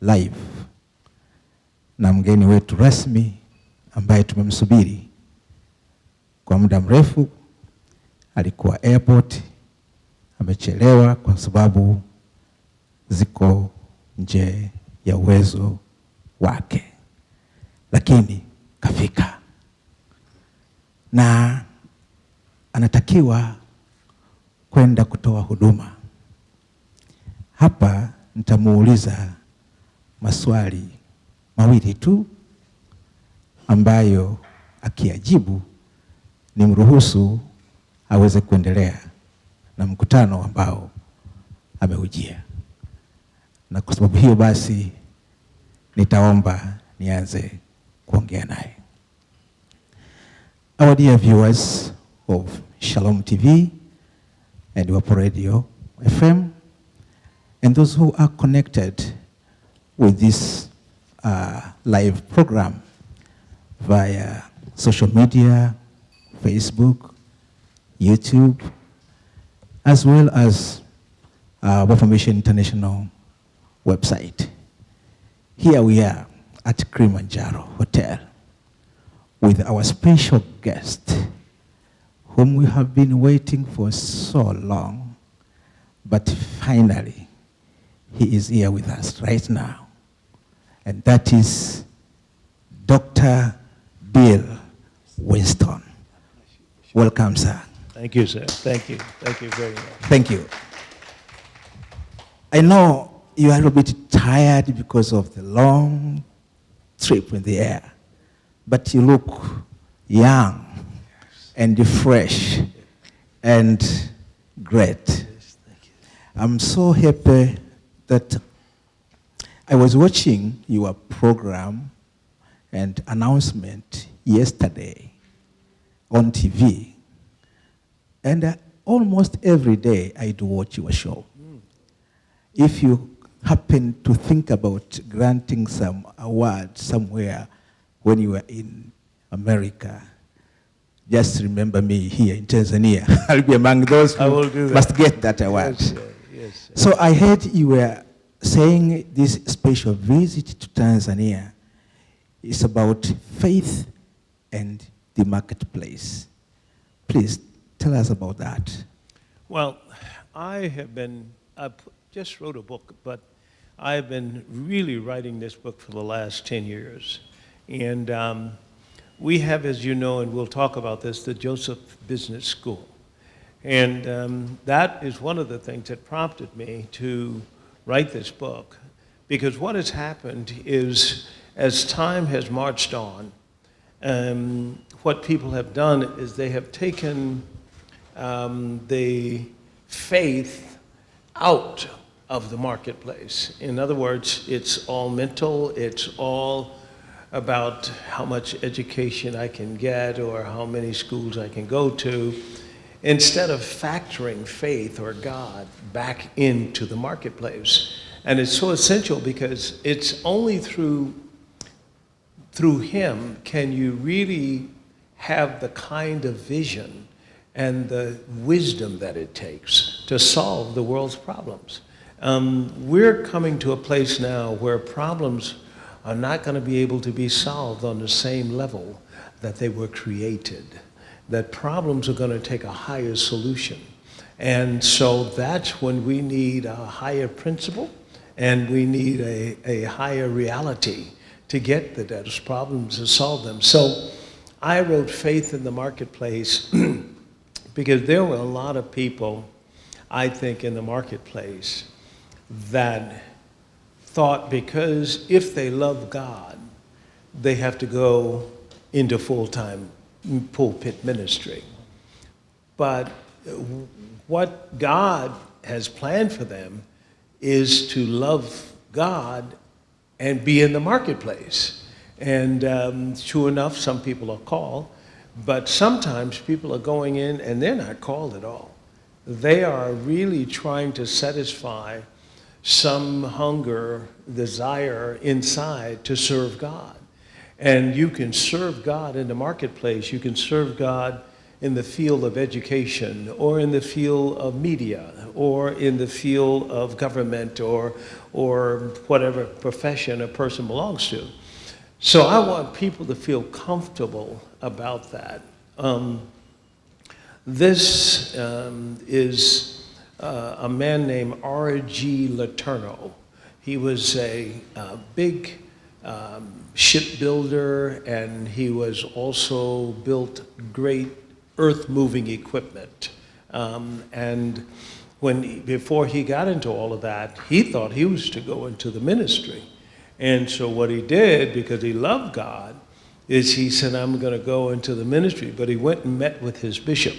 live na mgeni wetu rasmi ambaye tumemsubiri kwa muda mrefu. Alikuwa airport, amechelewa kwa sababu ziko nje ya uwezo wake, lakini kafika na anatakiwa kwenda kutoa huduma. Hapa nitamuuliza maswali mawili tu ambayo akiyajibu nimruhusu aweze kuendelea na mkutano ambao ameujia. Na kwa sababu hiyo basi nitaomba nianze kuongea naye. Our dear viewers of Shalom TV and Wapo Radio FM, and those who are connected with this live program via social media, Facebook, YouTube, as well as Wapo Mission International website. Here we are at Kilimanjaro Hotel with our special guest, whom we have been waiting for so long, but finally he is here with us right now. And that is Dr. Bill Winston. Welcome, sir. Thank you, sir. Thank you. Thank you very much. Thank you. I know you are a little bit tired because of the long trip in the air, but you look young and fresh and great. Yes, thank you. I'm so happy that I was watching your program and announcement yesterday on TV, and almost every day I do watch your show. If you happen to think about granting some award somewhere when you were in America, just remember me here in Tanzania. I'll be among those who must get that award. Yes, yes. So I heard you were saying this special visit to Tanzania is about faith and the marketplace. Please tell us about that. Well, I just wrote a book, but I've been really writing this book for the last 10 years. And we have, as you know, and we'll talk about this, the Joseph Business School. And that is one of the things that prompted me to write this book. Because what has happened is, as time has marched on, what people have done is they have taken the faith out of the marketplace. In other words, it's all mental, it's all about how much education I can get or how many schools I can go to, instead of factoring faith or God back into the marketplace. And it's so essential because it's only through Him can you really have the kind of vision and the wisdom that it takes to solve the world's problems. We're coming to a place now where problems are not going to be able to be solved on the same level that they were created. That problems are going to take a higher solution. And so that's when we need a higher principle and we need a higher reality to get those problems and solve them. So I wrote Faith in the Marketplace because there were a lot of people, I think, in the marketplace that thought because if they love God, they have to go into full-time pulpit ministry. But what God has planned for them is to love God and be in the marketplace. And sure enough, some people are called, but sometimes people are going in and they're not called at all. They are really trying to satisfy some hunger, desire inside to serve God. And you can serve God in the marketplace. You can serve God in the field of education or in the field of media or in the field of government or whatever profession a person belongs to. So I want people to feel comfortable about that. This is a man named R.G. Letourneau. He was a big shipbuilder, and he was also built great earth-moving equipment. And before he got into all of that, he thought he was to go into the ministry. And so what he did, because he loved God, is he said, I'm going to go into the ministry. But he went and met with his bishop.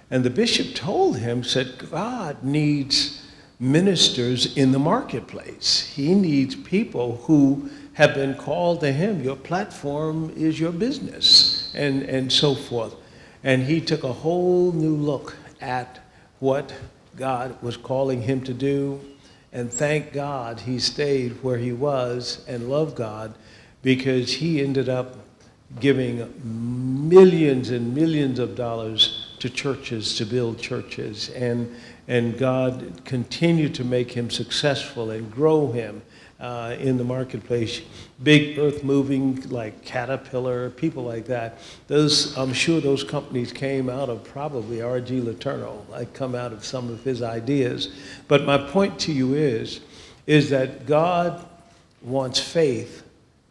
And the bishop told him, said, God needs ministers in the marketplace. He needs people who have been called to him. Your platform is your business, and so forth. And he took a whole new look at what God was calling him to do. And thank God he stayed where he was and loved God, because he ended up giving millions and millions of dollars to churches, to build churches. And God continued to make him successful and grow him in the marketplace. Big earth moving like Caterpillar, people like that. I'm sure those companies came out of probably R.G. Letourneau, like come out of some of his ideas. But my point to you is that God wants faith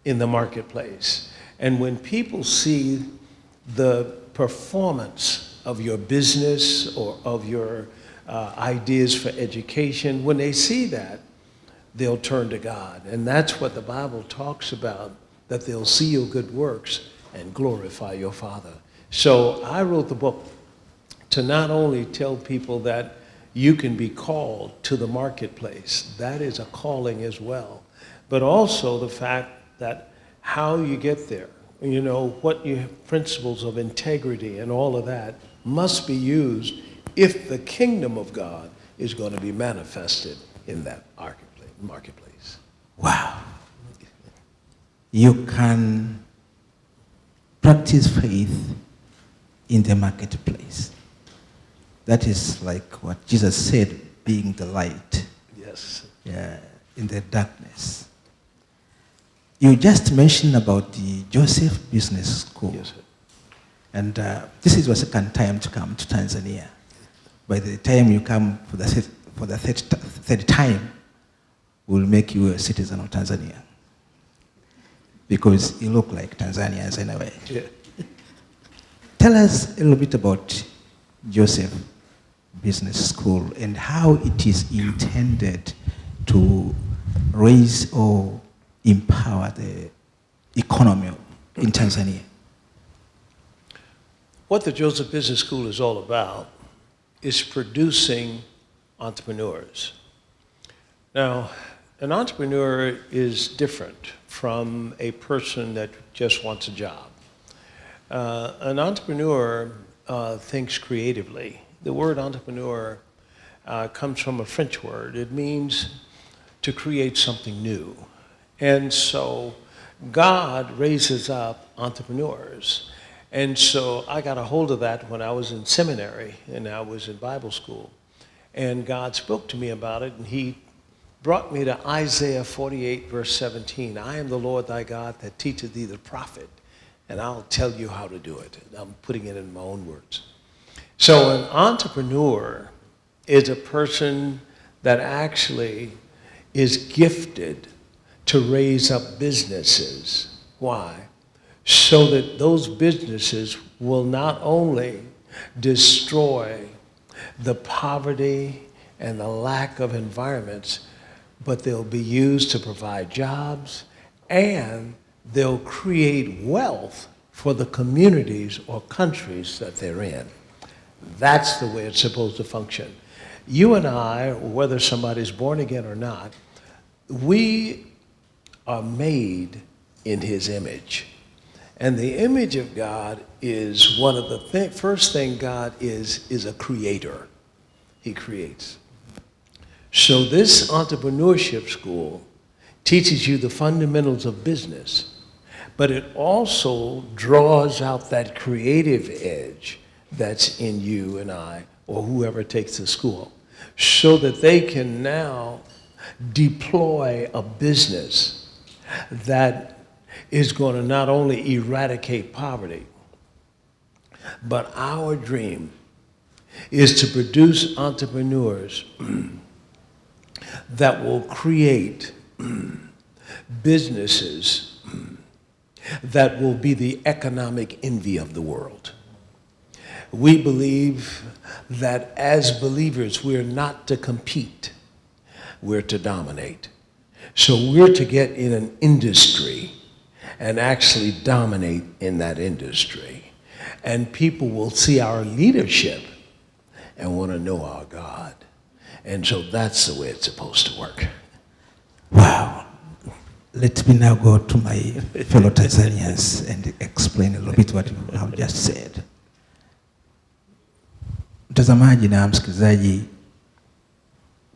in the marketplace. And when people see the performance of your business or of your ideas for education, when they see that, they'll turn to God. And that's what the Bible talks about, that they'll see your good works and glorify your Father. So I wrote the book to not only tell people that you can be called to the marketplace, that is a calling as well, but also the fact that how you get there, you know, what your principles of integrity and all of that must be used if the kingdom of God is going to be manifested in that marketplace. Wow. You can practice faith in the marketplace. That is like what Jesus said, being the light. Yes. In the darkness. You just mentioned about the Joseph Business School. Yes, sir. And this is your second time to come to Tanzania. By the time you come for the third time, we'll make you a citizen of Tanzania. Because you look like Tanzanians anyway. Yeah. Tell us a little bit about Joseph Business School and how it is intended to raise or empower the economy in Tanzania. What the Joseph Business School is all about is producing entrepreneurs. Now, an entrepreneur is different from a person that just wants a job. An entrepreneur thinks creatively. The word entrepreneur comes from a French word. It means to create something new. And so God raises up entrepreneurs. And so I got a hold of that when I was in seminary and I was in Bible school. And God spoke to me about it, and he brought me to Isaiah 48, verse 17. I am the Lord thy God that teacheth thee the prophet, and I'll tell you how to do it. I'm putting it in my own words. So an entrepreneur is a person that actually is gifted to raise up businesses. Why? So that those businesses will not only destroy the poverty and the lack of environments, but they'll be used to provide jobs, and they'll create wealth for the communities or countries that they're in. That's the way it's supposed to function. You and I, whether somebody's born again or not, we are made in his image. And the image of God is one of the first thing God is a creator. He creates. So this entrepreneurship school teaches you the fundamentals of business, but it also draws out that creative edge that's in you and I, or whoever takes the school, so that they can now deploy a business that is going to not only eradicate poverty, but our dream is to produce entrepreneurs that will create businesses that will be the economic envy of the world. We believe that as believers, we're not to compete, we're to dominate. So we're to get in an industry and actually dominate in that industry. And people will see our leadership and want to know our God. And so that's the way it's supposed to work. Wow. Let me now go to my fellow Tanzanians and explain a little bit what you have just said. Mtazamaji na msikilizaji,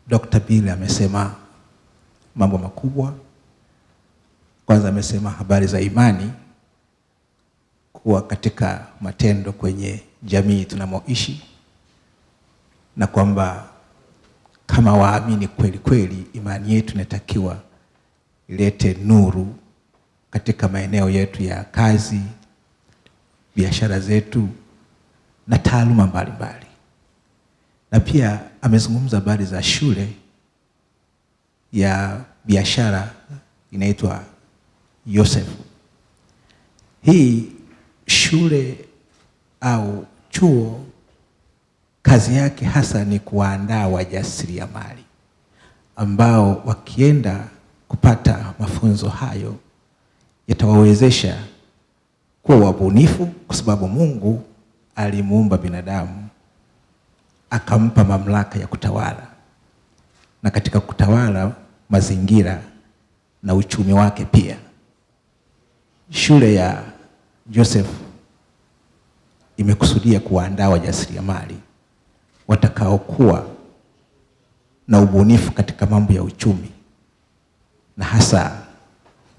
Dr. Bill amesema mambo makubwa. Kwanza amesema habari za imani kuwa katika matendo kwenye jamii tunamoishi, na kwamba kama waamini kweli kweli, imani yetu inatakiwa ilete nuru katika maeneo yetu ya kazi, biashara zetu na taaluma mbalimbali. Na pia amezungumza habari za shule ya biashara inaitwa Joseph. Hii shule au chuo kazi yake hasa ni kuandaa wajasiriamali ambao wakienda kupata mafunzo hayo yatawawezesha kuwa wabunifu, kwa sababu Mungu alimuumba binadamu akampa mamlaka ya kutawala, na katika kutawala mazingira na uchumi wake pia. Shule ya Joseph imekusudia kuandaa wajasiriamali watakaokuwa na ubunifu katika mambo ya uchumi, na hasa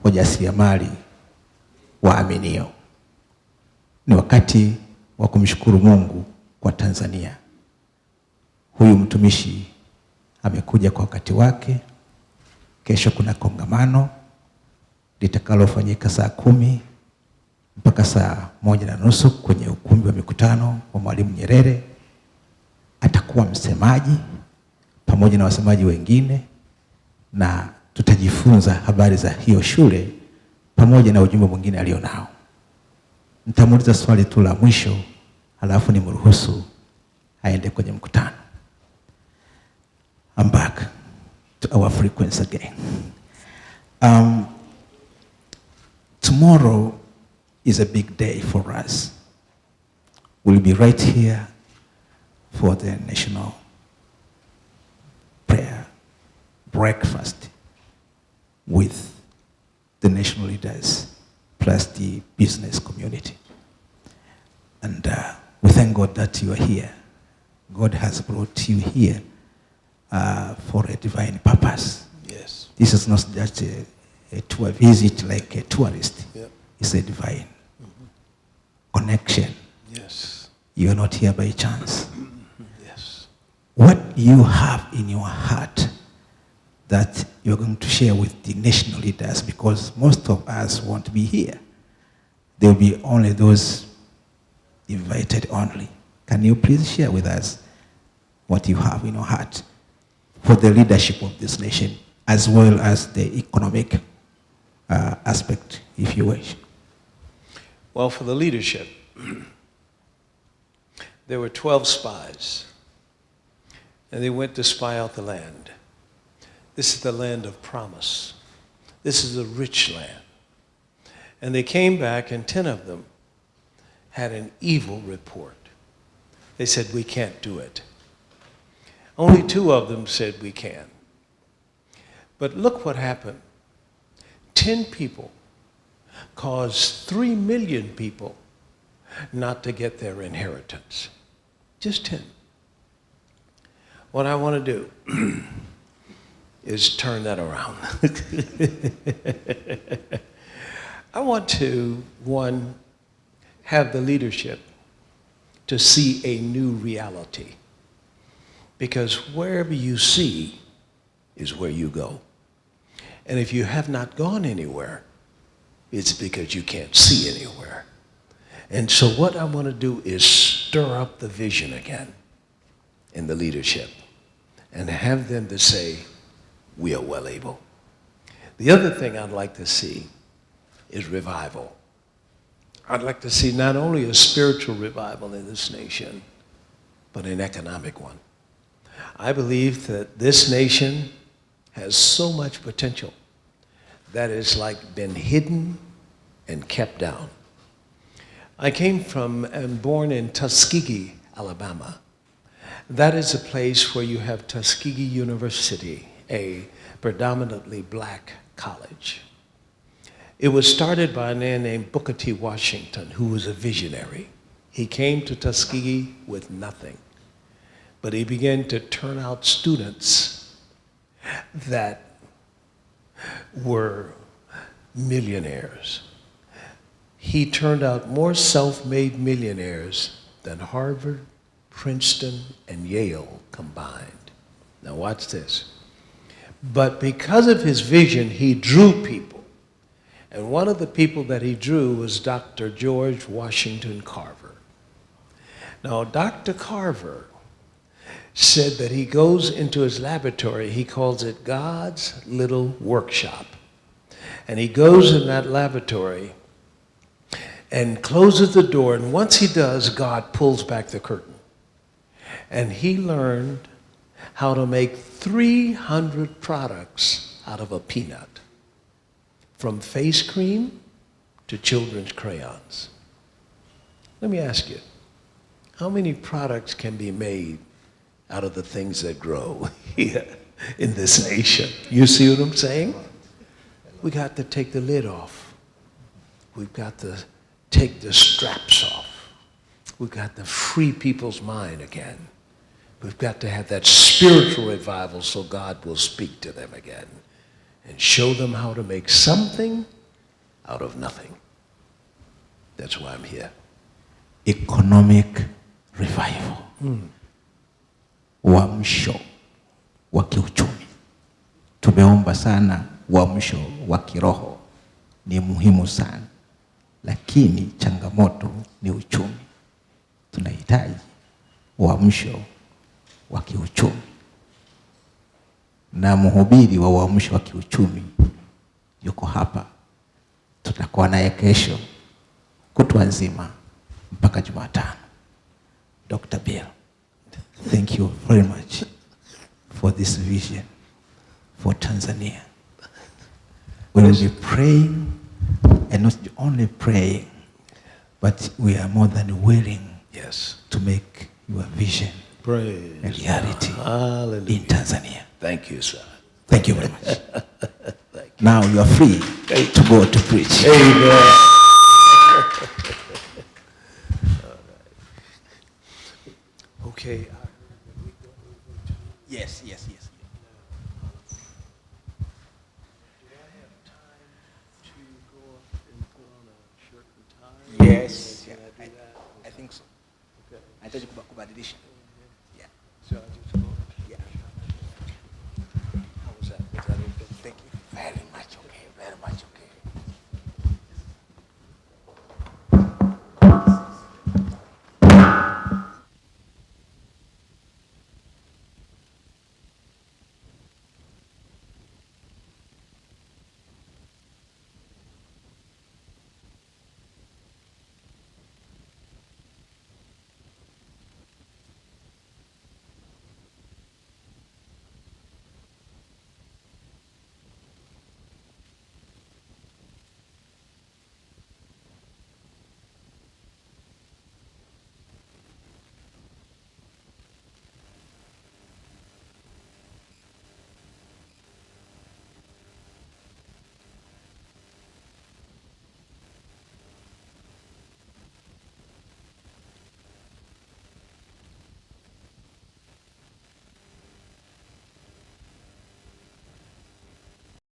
wajasiriamali waaminio. Ni wakati wa kumshukuru Mungu kwa Tanzania. Huyu mtumishi amekuja kwa wakati wake. Kesho kuna kongamano litakalofanyika saa 10 mpaka saa 1:30 kwenye ukumbi wa mikutano wa Mwalimu Nyerere. Atakuwa msemaji pamoja na wasemaji wengine, na tutajifunza habari za hiyo shule pamoja na ujumbe mwingine alionao. Nitamuuliza swali tu la mwisho, halafu nimruhusu aende kwenye mkutano. I'm back to our frequency again. Tomorrow is a big day for us. We'll be right here for the national prayer breakfast with the national leaders plus the business community. And we thank God that you are here. God has brought you here for a divine purpose. Yes. This is not just a tour visit like a tourist. Yep. It's a divine connection. Yes. You are not here by chance. Yes. What you have in your heart that you're going to share with the national leaders, because most of us won't be here. There will be only those invited only. Can you please share with us what you have in your heart for the leadership of this nation, as well as the economic aspect, if you wish? Well, for the leadership, there were 12 spies, and they went to spy out the land. This is the land of promise. This is a rich land. And they came back, and 10 of them had an evil report. They said, we can't do it. Only 2 of them said we can. But look what happened. 10 people caused 3 million people not to get their inheritance. Just 10. What I want to do is turn that around. I want to, one, have the leadership to see a new reality. Because wherever you see is where you go. And if you have not gone anywhere, it's because you can't see anywhere. And so what I want to do is stir up the vision again in the leadership and have them to say, we are well able. The other thing I'd like to see is revival. I'd like to see not only a spiritual revival in this nation, but an economic one. I believe that this nation has so much potential that is like been hidden and kept down. I came from and born in Tuskegee, Alabama. That is a place where you have Tuskegee University, a predominantly black college. It was started by a man named Booker T. Washington, who was a visionary. He came to Tuskegee with nothing, but he began to turn out students that were millionaires. He turned out more self-made millionaires than Harvard, Princeton, and Yale combined. Now watch this. But because of his vision, he drew people. And one of the people that he drew was Dr. George Washington Carver. Now, Dr. Carver said that he goes into his laboratory, he calls it God's little workshop. And he goes in that laboratory and closes the door, and once he does, God pulls back the curtain. And he learned how to make 300 products out of a peanut, from face cream to children's crayons. Let me ask you, how many products can be made out of the things that grow here in this nation? You see what I'm saying? We got to take the lid off. We've got to take the straps off. We've got to free people's mind again. We've got to have that spiritual revival so God will speak to them again and show them how to make something out of nothing. That's why I'm here. Economic revival. Uamsho wa kiuchumi. Tumeomba sana uamsho wa kiroho, ni muhimu sana. Lakini changamoto ni uchumi. Tunahitaji uamsho wa kiuchumi. Na mhubiri wa uamsho wa kiuchumi yuko hapa. Tutakuwa naye kesho kutwa nzima mpaka Jumatano. Dr. Bill, thank you very much for this vision for Tanzania. We will be praying, and not only praying, but we are more than willing, Yes, to make your vision praise a reality Hallelujah. in Tanzania. Thank you, sir. Thank you very much. Now you are free to go to preach. Amen. Okay. Yes, yes, yes. Do I have time to go up and put on a shirt and tie? Yes, Can I do that? I think so. Okay. Nahitaji kubadilisha. Yeah. So